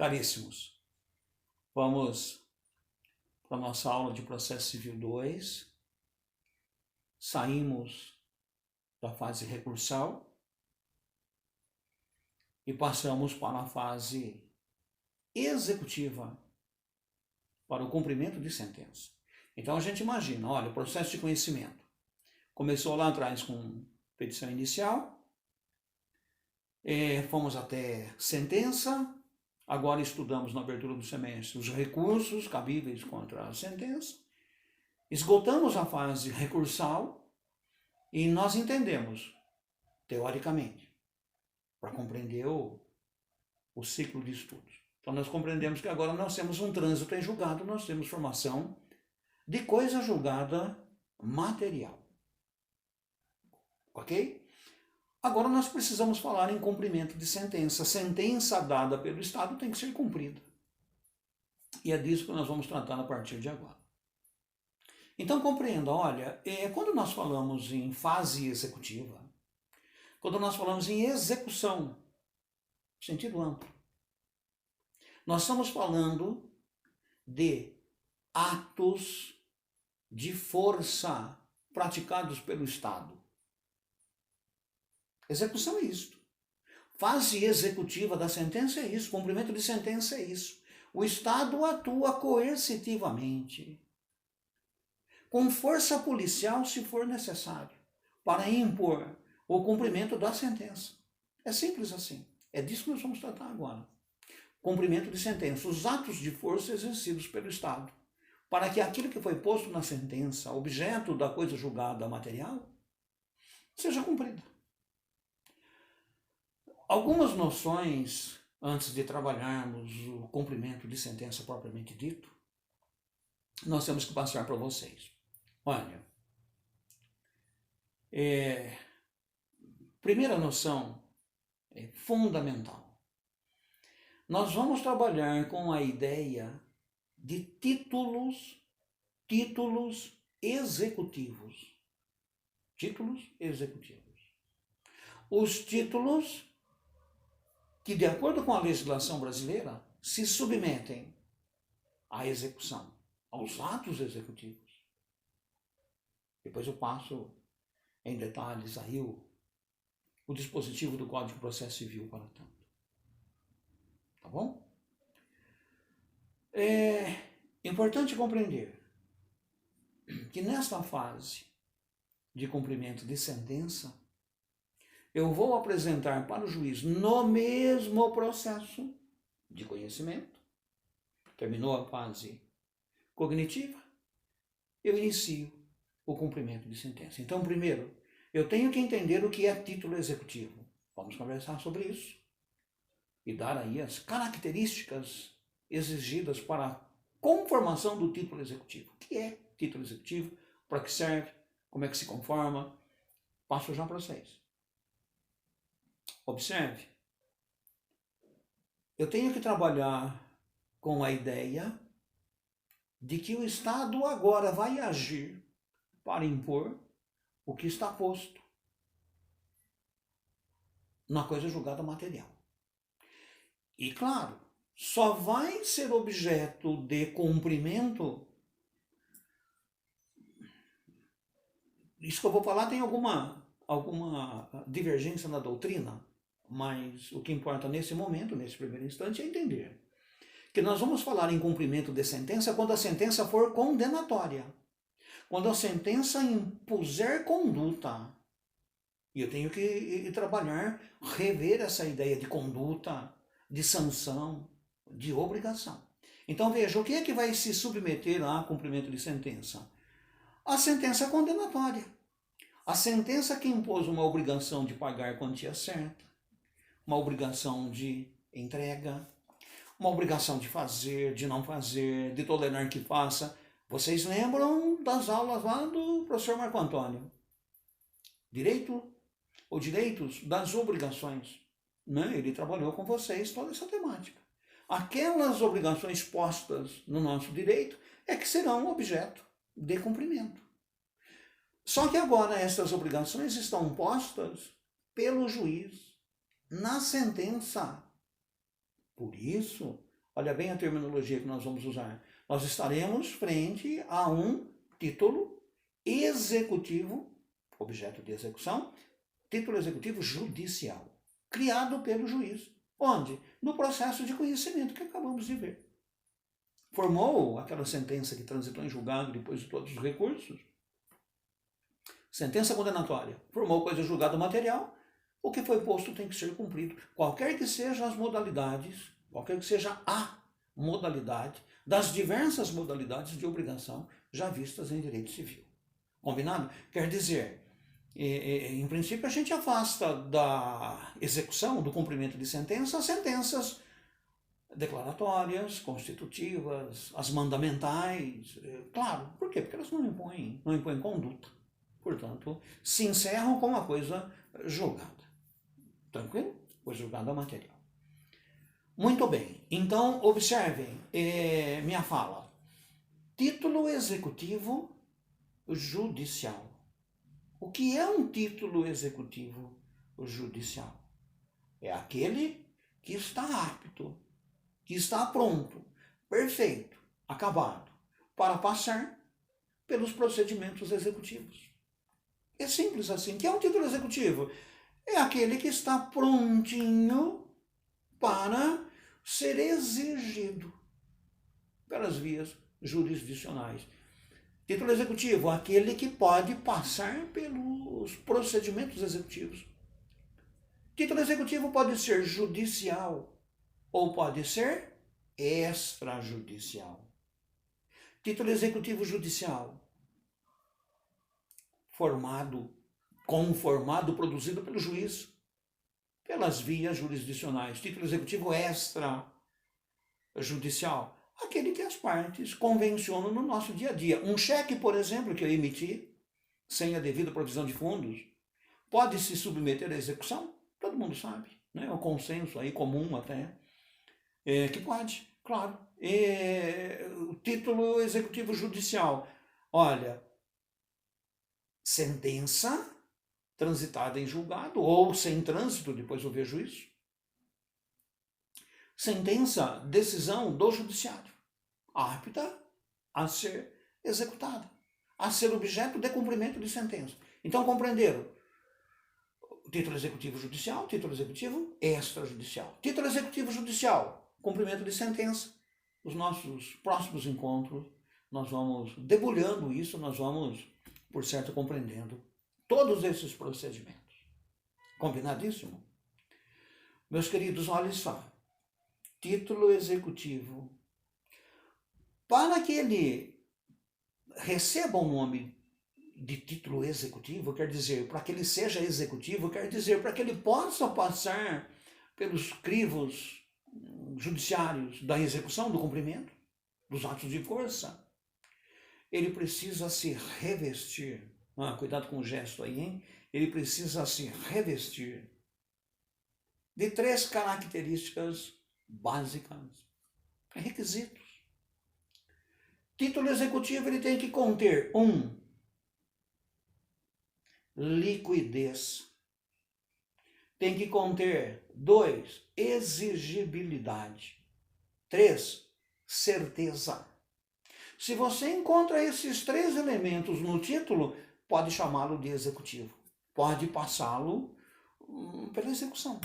Caríssimos, vamos para a nossa aula de Processo Civil 2. Saímos da fase recursal e passamos para a fase executiva, para o cumprimento de sentença. Então a gente imagina, olha, o processo de conhecimento começou lá atrás com petição inicial, fomos até sentença. Agora estudamos na abertura do semestre os recursos cabíveis contra a sentença. Esgotamos a fase recursal e nós entendemos, teoricamente, para compreender o ciclo de estudos. Então nós compreendemos que agora nós temos um trânsito em julgado, nós temos formação de coisa julgada material. Ok? Agora nós precisamos falar em cumprimento de sentença. Sentença dada pelo Estado tem que ser cumprida. E é disso que nós vamos tratar a partir de agora. Então compreenda, olha, quando nós falamos em fase executiva, quando nós falamos em execução, sentido amplo, nós estamos falando de atos de força praticados pelo Estado. Execução é isto. Fase executiva da sentença é isso. Cumprimento de sentença é isso. O Estado atua coercitivamente, com força policial se for necessário, para impor o cumprimento da sentença. É simples assim. É disso que nós vamos tratar agora. Cumprimento de sentença. Os atos de força exercidos pelo Estado, para que aquilo que foi posto na sentença, objeto da coisa julgada material, seja cumprido. Algumas noções, antes de trabalharmos o cumprimento de sentença propriamente dito, nós temos que passar para vocês. Olha, primeira noção fundamental. Nós vamos trabalhar com a ideia de títulos executivos. Títulos executivos. Os títulos que, de acordo com a legislação brasileira, se submetem à execução, aos atos executivos. Depois eu passo em detalhes aí o dispositivo do Código de Processo Civil para tanto. Tá bom? É importante compreender que nesta fase de cumprimento de sentença, eu vou apresentar para o juiz, no mesmo processo de conhecimento, terminou a fase cognitiva, eu inicio o cumprimento de sentença. Então, primeiro, eu tenho que entender o que é título executivo. Vamos conversar sobre isso e dar aí as características exigidas para a conformação do título executivo. O que é título executivo? Para que serve? Como é que se conforma? Passo já para vocês. Observe, eu tenho que trabalhar com a ideia de que o Estado agora vai agir para impor o que está posto na coisa julgada material. E, claro, só vai ser objeto de cumprimento. Isso que eu vou falar tem alguma divergência na doutrina, mas o que importa nesse momento, nesse primeiro instante, é entender que nós vamos falar em cumprimento de sentença quando a sentença for condenatória, quando a sentença impuser conduta. E eu tenho que trabalhar, rever essa ideia de conduta, de sanção, de obrigação. Então veja, o que é que vai se submeter a cumprimento de sentença? A sentença condenatória. A sentença que impôs uma obrigação de pagar quantia certa, uma obrigação de entrega, uma obrigação de fazer, de não fazer, de tolerar que faça. Vocês lembram das aulas lá do professor Marco Antônio? Direito ou direitos das obrigações. Né? Ele trabalhou com vocês toda essa temática. Aquelas obrigações postas no nosso direito é que serão objeto de cumprimento. Só que agora essas obrigações estão postas pelo juiz na sentença. Por isso, olha bem a terminologia que nós vamos usar, nós estaremos frente a um título executivo, objeto de execução, título executivo judicial, criado pelo juiz. Onde? No processo de conhecimento que acabamos de ver. Formou aquela sentença que transitou em julgado depois de todos os recursos. Sentença condenatória. Formou coisa julgado material. O que foi posto tem que ser cumprido. Qualquer que sejam as modalidades, qualquer que seja a modalidade, das diversas modalidades de obrigação já vistas em direito civil. Combinado? Quer dizer, em princípio a gente afasta da execução, do cumprimento de sentenças, sentenças declaratórias, constitutivas, as mandamentais. Claro, por quê? Porque elas não impõem conduta. Portanto, se encerram com a coisa julgada. Tranquilo? Coisa julgada material. Muito bem. Então, observem minha fala. Título executivo judicial. O que é um título executivo judicial? É aquele que está apto, que está pronto, perfeito, acabado, para passar pelos procedimentos executivos. É simples assim. O que é um título executivo? É aquele que está prontinho para ser exigido pelas vias jurisdicionais. Título executivo, aquele que pode passar pelos procedimentos executivos. Título executivo pode ser judicial ou pode ser extrajudicial. Título executivo judicial, conformado, produzido pelo juiz, pelas vias jurisdicionais. Título executivo extrajudicial, aquele que as partes convencionam no nosso dia a dia. Um cheque, por exemplo, que eu emiti, sem a devida provisão de fundos, pode se submeter à execução? Todo mundo sabe, né? É um consenso aí comum até, que pode, claro. O título executivo judicial, olha, sentença transitada em julgado ou sem trânsito, depois eu vejo isso. Sentença, decisão do judiciário, apta a ser executada, a ser objeto de cumprimento de sentença. Então, compreenderam? Título executivo judicial, título executivo extrajudicial. Título executivo judicial, cumprimento de sentença. Os nossos próximos encontros, nós vamos debulhando isso, nós vamos, por certo, compreendendo todos esses procedimentos. Combinadíssimo? Meus queridos, olhem só. Título executivo. Para que ele receba o nome de título executivo, quer dizer, para que ele seja executivo, quer dizer, para que ele possa passar pelos crivos judiciários da execução, do cumprimento, dos atos de força, ele precisa se revestir. Cuidado com o gesto aí, hein? Ele precisa se revestir de 3 características básicas, requisitos. Título executivo ele tem que conter 1. Liquidez. Tem que conter 2. Exigibilidade. 3. Certeza. Se você encontra esses 3 elementos no título, pode chamá-lo de executivo. Pode passá-lo pela execução.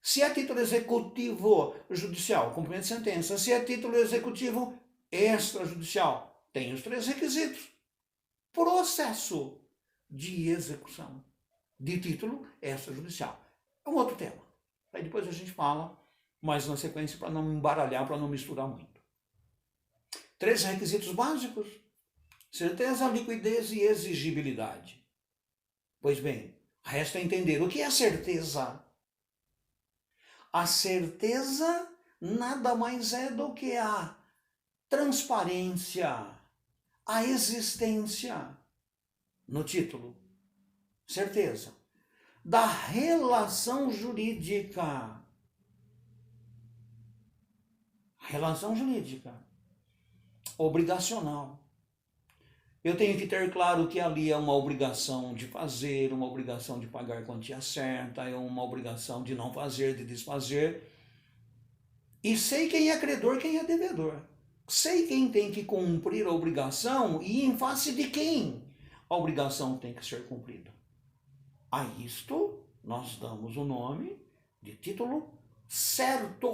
Se é título executivo judicial, cumprimento de sentença. Se é título executivo extrajudicial, tem os 3 requisitos. Processo de execução de título extrajudicial. É um outro tema. Aí depois a gente fala mais na sequência para não embaralhar, para não misturar muito. 3 requisitos básicos: certeza, liquidez e exigibilidade. Pois bem, resta entender o que é certeza. A certeza nada mais é do que a transparência, a existência, no título, certeza, da relação jurídica. Relação jurídica, obrigacional. Eu tenho que ter claro que ali é uma obrigação de fazer, uma obrigação de pagar a quantia certa, é uma obrigação de não fazer, de desfazer. E sei quem é credor, quem é devedor. Sei quem tem que cumprir a obrigação e em face de quem a obrigação tem que ser cumprida. A isto nós damos o nome de título certo.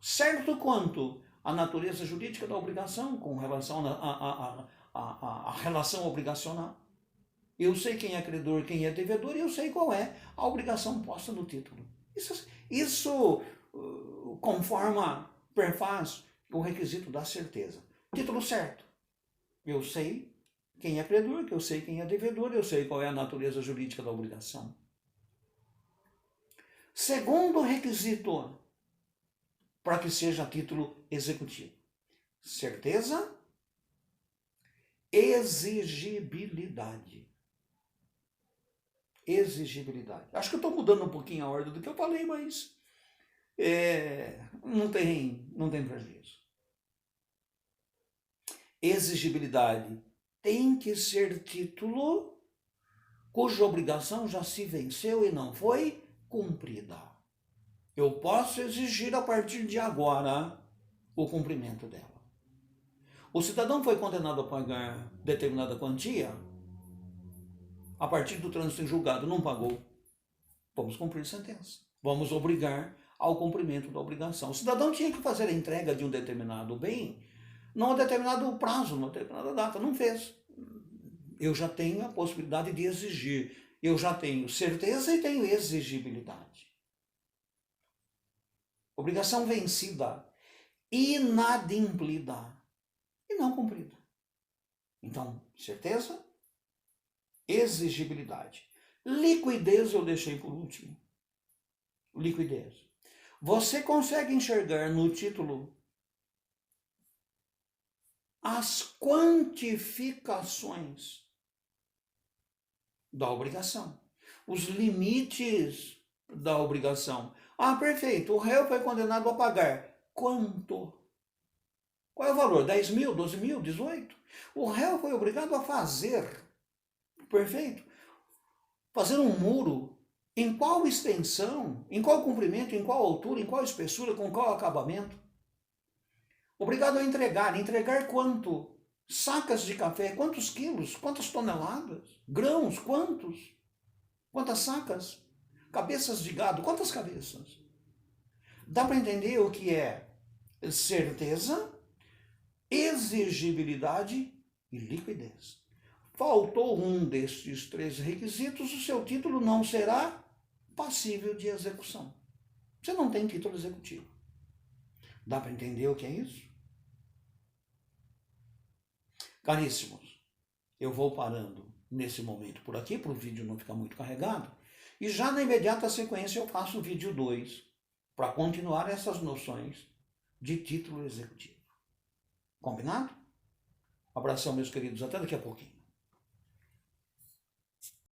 Certo quanto à natureza jurídica da obrigação com relação à relação obrigacional. Eu sei quem é credor, quem é devedor, e eu sei qual é a obrigação posta no título. Isso conforma, perfaz o requisito da certeza. Título certo. Eu sei quem é credor, que eu sei quem é devedor, eu sei qual é a natureza jurídica da obrigação. Segundo requisito para que seja título executivo. Certeza, exigibilidade. Exigibilidade. Acho que eu estou mudando um pouquinho a ordem do que eu falei, mas não tem prejuízo. Exigibilidade tem que ser título cuja obrigação já se venceu e não foi cumprida. Eu posso exigir a partir de agora o cumprimento dela. O cidadão foi condenado a pagar determinada quantia, a partir do trânsito em julgado não pagou. Vamos cumprir a sentença. Vamos obrigar ao cumprimento da obrigação. O cidadão tinha que fazer a entrega de um determinado bem num determinado prazo, numa determinada data. Não fez. Eu já tenho a possibilidade de exigir. Eu já tenho certeza e tenho exigibilidade. Obrigação vencida, inadimplida e não cumprida. Então, certeza, exigibilidade. Liquidez eu deixei por último. Liquidez. Você consegue enxergar no título as quantificações da obrigação, os limites da obrigação. Ah, perfeito, o réu foi condenado a pagar. Quanto? Qual é o valor? 10 mil, 12 mil, 18? O réu foi obrigado a fazer, perfeito, fazer um muro. Em qual extensão, em qual comprimento, em qual altura, em qual espessura, com qual acabamento? Obrigado a entregar. Entregar quanto? Sacas de café, quantos quilos? Quantas toneladas? Grãos, quantos? Quantas sacas? Cabeças de gado, quantas cabeças? Dá para entender o que é certeza, exigibilidade e liquidez. Faltou um destes três requisitos, o seu título não será passível de execução. Você não tem título executivo. Dá para entender o que é isso? Caríssimos, eu vou parando nesse momento por aqui, para o vídeo não ficar muito carregado, e já na imediata sequência eu faço o vídeo 2, para continuar essas noções de título executivo. Combinado? Abração, meus queridos, até daqui a pouquinho.